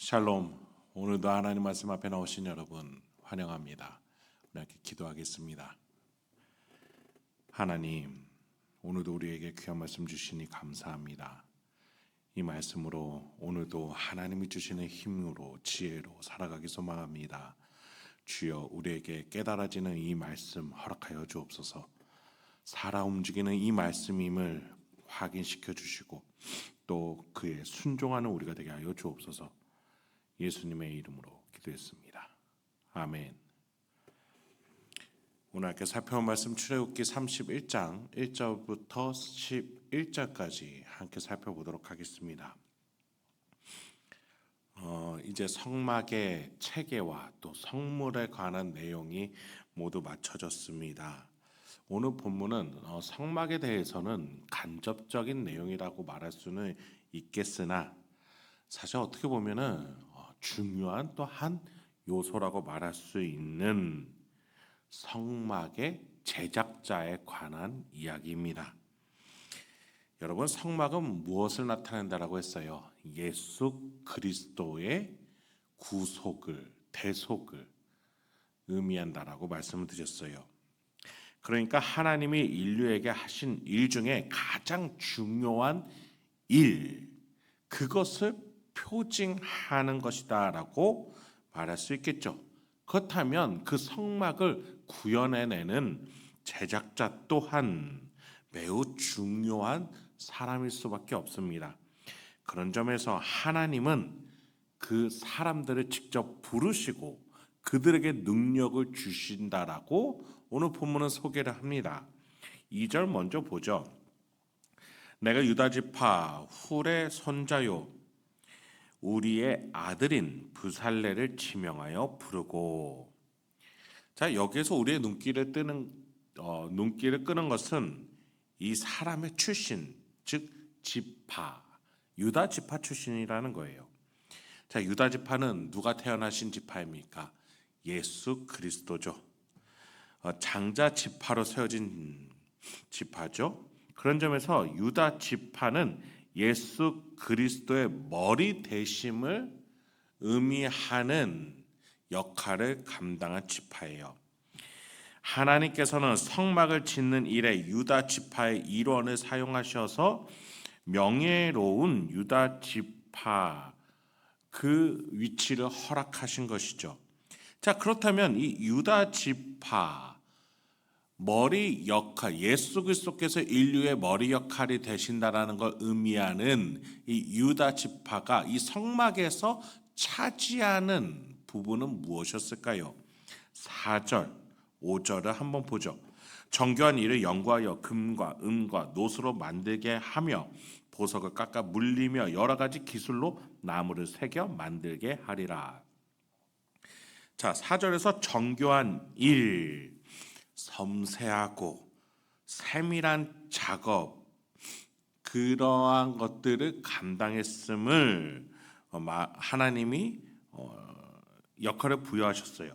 샬롬. 오늘도 하나님 말씀 앞에 나오신 여러분 환영합니다. 우리 함께 기도하겠습니다. 하나님, 오늘도 우리에게 귀한 말씀 주시니 감사합니다. 이 말씀으로 오늘도 하나님이 주시는 힘으로 지혜로 살아가기 소망합니다. 주여, 우리에게 깨달아지는 이 말씀 허락하여 주옵소서. 살아 움직이는 이 말씀임을 확인시켜 주시고 또 그에 순종하는 우리가 되게 하여 주옵소서. 예수님의 이름으로 기도했습니다. 아멘. 오늘 함께 살펴본 말씀 출애굽기 31장 1절부터 11절까지 함께 살펴보도록 하겠습니다. 이제 성막의 체계와 또 성물에 관한 내용이 모두 맞춰졌습니다. 오늘 본문은 성막에 대해서는 간접적인 내용이라고 말할 수는 있겠으나 사실 어떻게 보면은 중요한 또 한 요소라고 말할 수 있는 성막의 제작자에 관한 이야기입니다. 여러분, 성막은 무엇을 나타낸다라고 했어요? 예수 그리스도의 구속을, 대속을 의미한다라고 말씀을 드렸어요. 그러니까 하나님이 인류에게 하신 일 중에 가장 중요한 일, 그것을 표징하는 것이다라고 말할 수 있겠죠. 그렇다면 그 성막을 구현해내는 제작자 또한 매우 중요한 사람일 수밖에 없습니다. 그런 점에서 하나님은 그 사람들을 직접 부르시고 그들에게 능력을 주신다라고 오늘 본문은 소개를 합니다. 2절 먼저 보죠. 내가 유다 지파 훌의 손자요 우리의 아들인 브살레를 지명하여 부르고. 자, 여기에서 우리의 눈길을 끄는 것은 이 사람의 출신, 즉 지파, 유다 지파 출신이라는 거예요. 자, 유다 지파는 누가 태어나신 지파입니까? 예수 그리스도죠. 장자 지파로 세워진 지파죠. 그런 점에서 유다 지파는 예수 그리스도의 머리 되심을 의미하는 역할을 감당한 지파예요. 하나님께서는 성막을 짓는 일에 유다 지파의 일원을 사용하셔서 명예로운 유다 지파 그 위치를 허락하신 것이죠. 자, 그렇다면 이 유다 지파 머리 역할, 예수 그리스도께서 인류의 머리 역할이 되신다라는 걸 의미하는 이 유다 지파가 이 성막에서 차지하는 부분은 무엇이었을까요? 4절, 5절을 한번 보죠. 정교한 일을 연구하여 금과 은과 노수로 만들게 하며 보석을 깎아 물리며 여러 가지 기술로 나무를 새겨 만들게 하리라. 자, 4절에서 정교한 일, 섬세하고 세밀한 작업, 그러한 것들을 감당했음을 하나님이 역할을 부여하셨어요.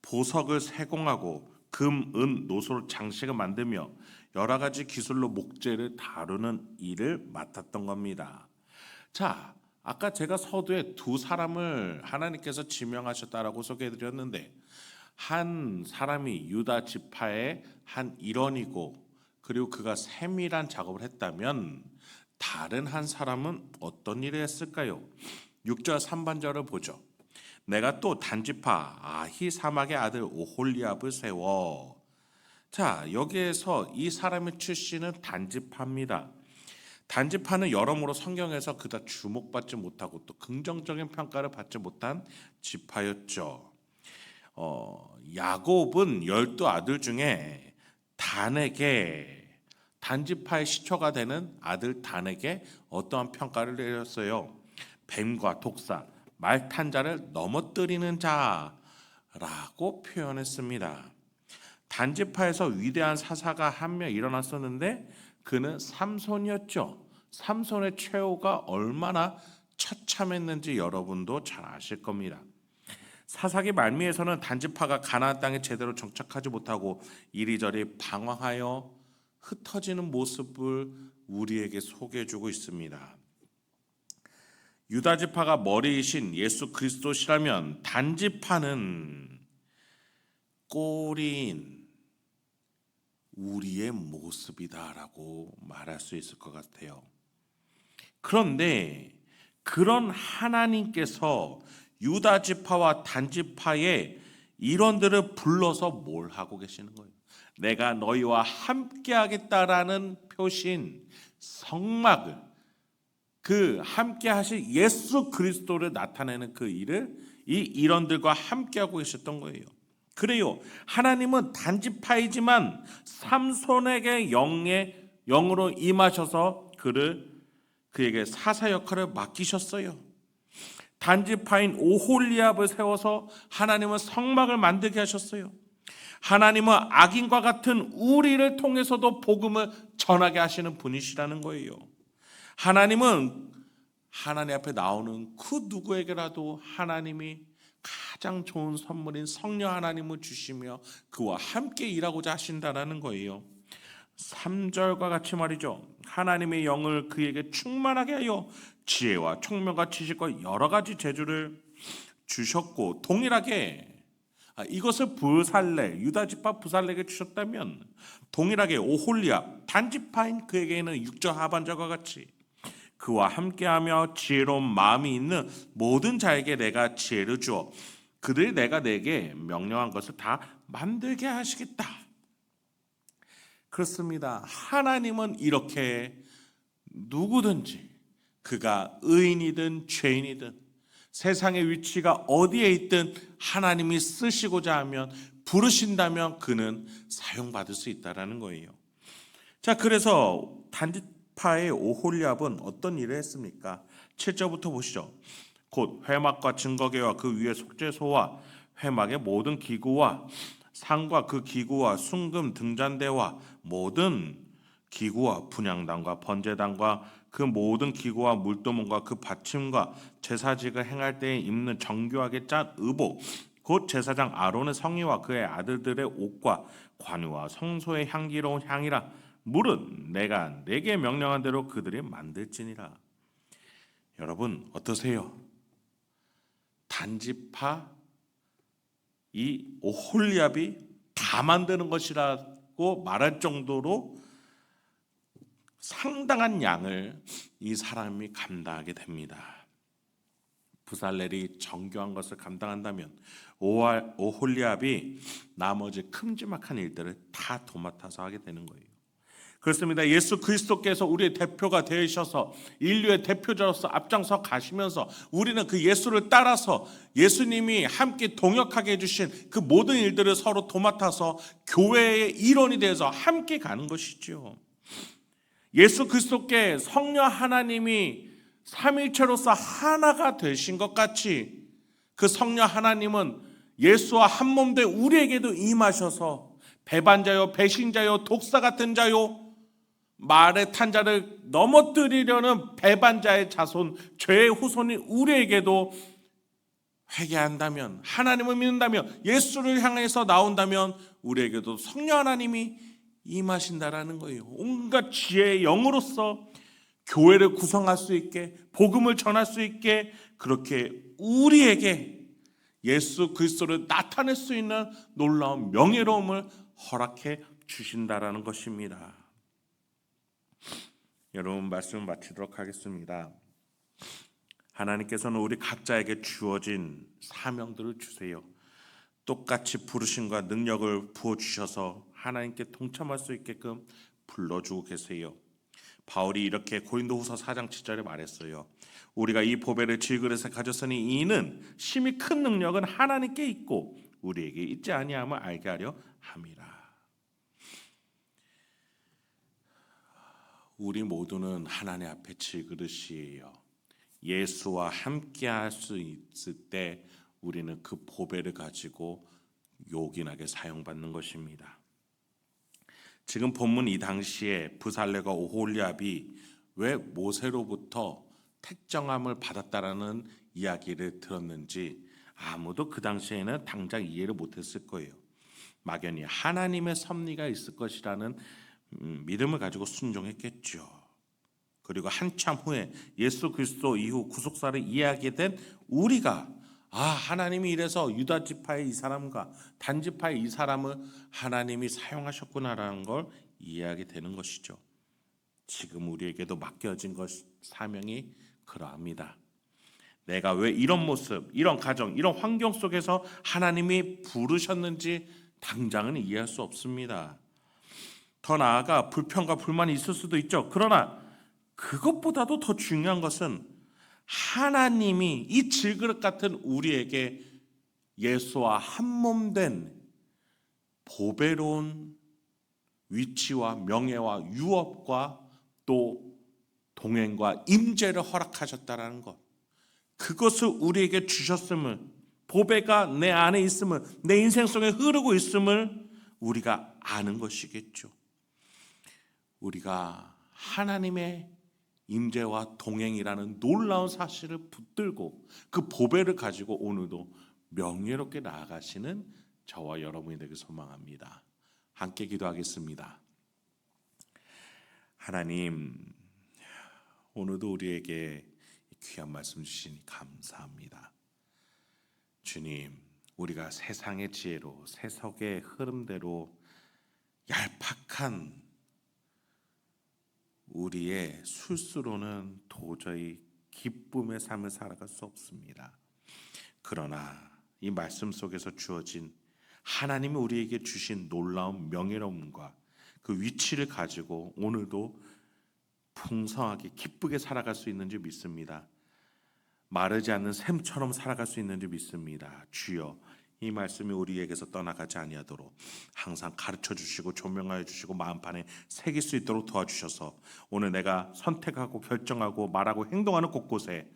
보석을 세공하고 금, 은, 노소로 장식을 만들며 여러 가지 기술로 목재를 다루는 일을 맡았던 겁니다. 자, 아까 제가 서두에 두 사람을 하나님께서 지명하셨다라고 소개해드렸는데 한 사람이 유다 지파의 한 일원이고 그리고 그가 세밀한 작업을 했다면 다른 한 사람은 어떤 일을 했을까요? 6절 3반절을 보죠. 내가 또 단지파 아히사막의 아들 오홀리압을 세워. 자, 여기에서 이 사람의 출신은 단지파입니다. 단지파는 여러모로 성경에서 그다지 주목받지 못하고 또 긍정적인 평가를 받지 못한 지파였죠. 야곱은 12아들 중에 단에게, 단지파의 시초가 되는 아들 단에게 어떠한 평가를 내렸어요? 뱀과 독사, 말 탄 자를 넘어뜨리는 자라고 표현했습니다. 단지파에서 위대한 사사가 한 명 일어났었는데 그는 삼손이었죠. 삼손의 최후가 얼마나 처참했는지 여러분도 잘 아실 겁니다. 사사기 말미에서는 단지파가 가나안 땅에 제대로 정착하지 못하고 이리저리 방황하여 흩어지는 모습을 우리에게 소개해주고 있습니다. 유다 지파가 머리이신 예수 그리스도시라면 단지파는 꼬리인 우리의 모습이다라고 말할 수 있을 것 같아요. 그런데 그런 하나님께서 유다 지파와 단지파의 일원들을 불러서 뭘 하고 계시는 거예요? 내가 너희와 함께 하겠다라는 표신 성막을, 그 함께 하실 예수 그리스도를 나타내는 그 일을 이 일원들과 함께 하고 계셨던 거예요. 그래요, 하나님은 단지파이지만 삼손에게 영으로 임하셔서 그에게 사사 역할을 맡기셨어요. 단지파인 오홀리압을 세워서 하나님은 성막을 만들게 하셨어요. 하나님은 악인과 같은 우리를 통해서도 복음을 전하게 하시는 분이시라는 거예요. 하나님은 하나님 앞에 나오는 그 누구에게라도 하나님이 가장 좋은 선물인 성령 하나님을 주시며 그와 함께 일하고자 하신다라는 거예요. 3절과 같이 말이죠. 하나님의 영을 그에게 충만하게 하여 지혜와 총명과 지식과 여러 가지 재주를 주셨고, 동일하게 이것을 유다 지파 부살레에게 주셨다면 동일하게 오홀리압 단지파인 그에게는 6절 하반절과 같이 그와 함께하며 지혜로운 마음이 있는 모든 자에게 내가 지혜를 주어 그들이 내가 내게 명령한 것을 다 만들게 하시겠다. 그렇습니다. 하나님은 이렇게 누구든지 그가 의인이든 죄인이든 세상의 위치가 어디에 있든 하나님이 쓰시고자 하면, 부르신다면 그는 사용받을 수 있다는 거예요. 자, 그래서 단지파의 오홀리압은 어떤 일을 했습니까? 7절부터 보시죠. 곧 회막과 증거궤와 그 위에 속죄소와 회막의 모든 기구와 상과 그 기구와 순금 등잔대와 모든 기구와 분향단과 번제단과 그 모든 기구와 물두멍과 그 받침과 제사직을 행할 때에 입는 정교하게 짠 의복, 곧 제사장 아론의 성의와 그의 아들들의 옷과 관유와 성소의 향기로운 향이라. 물은 내가 내게 명령한 대로 그들이 만들지니라. 여러분 어떠세요? 단지파 이 오홀리압이 다 만드는 것이라고 말할 정도로 상당한 양을 이 사람이 감당하게 됩니다. 부살렐이 정교한 것을 감당한다면 오홀리압이 나머지 큼지막한 일들을 다 도맡아서 하게 되는 거예요. 그렇습니다. 예수 그리스도께서 우리의 대표가 되셔서 인류의 대표자로서 앞장서 가시면서 우리는 그 예수를 따라서 예수님이 함께 동역하게 해주신 그 모든 일들을 서로 도맡아서 교회의 일원이 되어서 함께 가는 것이죠. 예수 그리스도께 성령 하나님이 삼위일체로서 하나가 되신 것 같이 그 성령 하나님은 예수와 한 몸 된 우리에게도 임하셔서 배반자요, 배신자요, 독사 같은 자요, 말에 탄 자를 넘어뜨리려는 배반자의 자손, 죄의 후손인 우리에게도 회개한다면, 하나님을 믿는다면, 예수를 향해서 나온다면 우리에게도 성령 하나님이 임하신다라는 거예요. 온갖 지혜의 영으로서 교회를 구성할 수 있게, 복음을 전할 수 있게, 그렇게 우리에게 예수 그리스도를 나타낼 수 있는 놀라운 명예로움을 허락해 주신다라는 것입니다. 여러분, 말씀 마치도록 하겠습니다. 하나님께서는 우리 각자에게 주어진 사명들을 주세요. 똑같이 부르심과 능력을 부어주셔서 하나님께 동참할 수 있게끔 불러주고 계세요. 바울이 이렇게 고린도후서 4장 7절에 말했어요. 우리가 이 보배를 질그릇에 가졌으니 이는 심히 큰 능력은 하나님께 있고 우리에게 있지 아니함을 알게 하려 함이라. 우리 모두는 하나님 앞에 질그릇이에요. 예수와 함께 할 수 있을 때 우리는 그 보배를 가지고 요긴하게 사용받는 것입니다. 지금 본문 이 당시에 부살레가 오홀리압이 왜 모세로부터 택정함을 받았다라는 이야기를 들었는지 아무도 그 당시에는 당장 이해를 못했을 거예요. 막연히 하나님의 섭리가 있을 것이라는 믿음을 가지고 순종했겠죠. 그리고 한참 후에 예수 그리스도 이후 구속사를 이해하게 된 우리가 하나님이 이래서 유다 지파의 이 사람과 단 지파의 이 사람을 하나님이 사용하셨구나라는 걸 이해하게 되는 것이죠. 지금 우리에게도 맡겨진 사명이 그러합니다. 내가 왜 이런 모습, 이런 가정, 이런 환경 속에서 하나님이 부르셨는지 당장은 이해할 수 없습니다. 더 나아가 불평과 불만이 있을 수도 있죠. 그러나 그것보다도 더 중요한 것은 하나님이 이 질그릇 같은 우리에게 예수와 한몸된 보배로운 위치와 명예와 유업과 또 동행과 임재를 허락하셨다는 것, 그것을 우리에게 주셨음을, 보배가 내 안에 있음을, 내 인생 속에 흐르고 있음을 우리가 아는 것이겠죠. 우리가 하나님의 임재와 동행이라는 놀라운 사실을 붙들고 그 보배를 가지고 오늘도 명예롭게 나아가시는 저와 여러분이 되길 소망합니다. 함께 기도하겠습니다. 하나님, 오늘도 우리에게 귀한 말씀 주시니 감사합니다. 주님, 우리가 세상의 지혜로, 세속의 흐름대로 얄팍한 우리의 술수로는 도저히 기쁨의 삶을 살아갈 수 없습니다. 그러나 이 말씀 속에서 주어진 하나님이 우리에게 주신 놀라운 명예로움과 그 위치를 가지고 오늘도 풍성하게 기쁘게 살아갈 수 있는지 믿습니다. 마르지 않는 샘처럼 살아갈 수 있는지 믿습니다. 주여, 이 말씀이 우리에게서 떠나가지 아니하도록 항상 가르쳐 주시고 조명하여 주시고 마음판에 새길 수 있도록 도와주셔서 오늘 내가 선택하고 결정하고 말하고 행동하는 곳곳에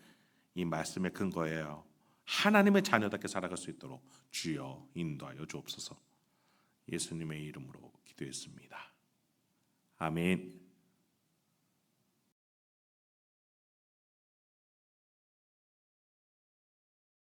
이 말씀의 근거예요. 하나님의 자녀답게 살아갈 수 있도록 주여 인도하여 주옵소서. 예수님의 이름으로 기도했습니다. 아멘.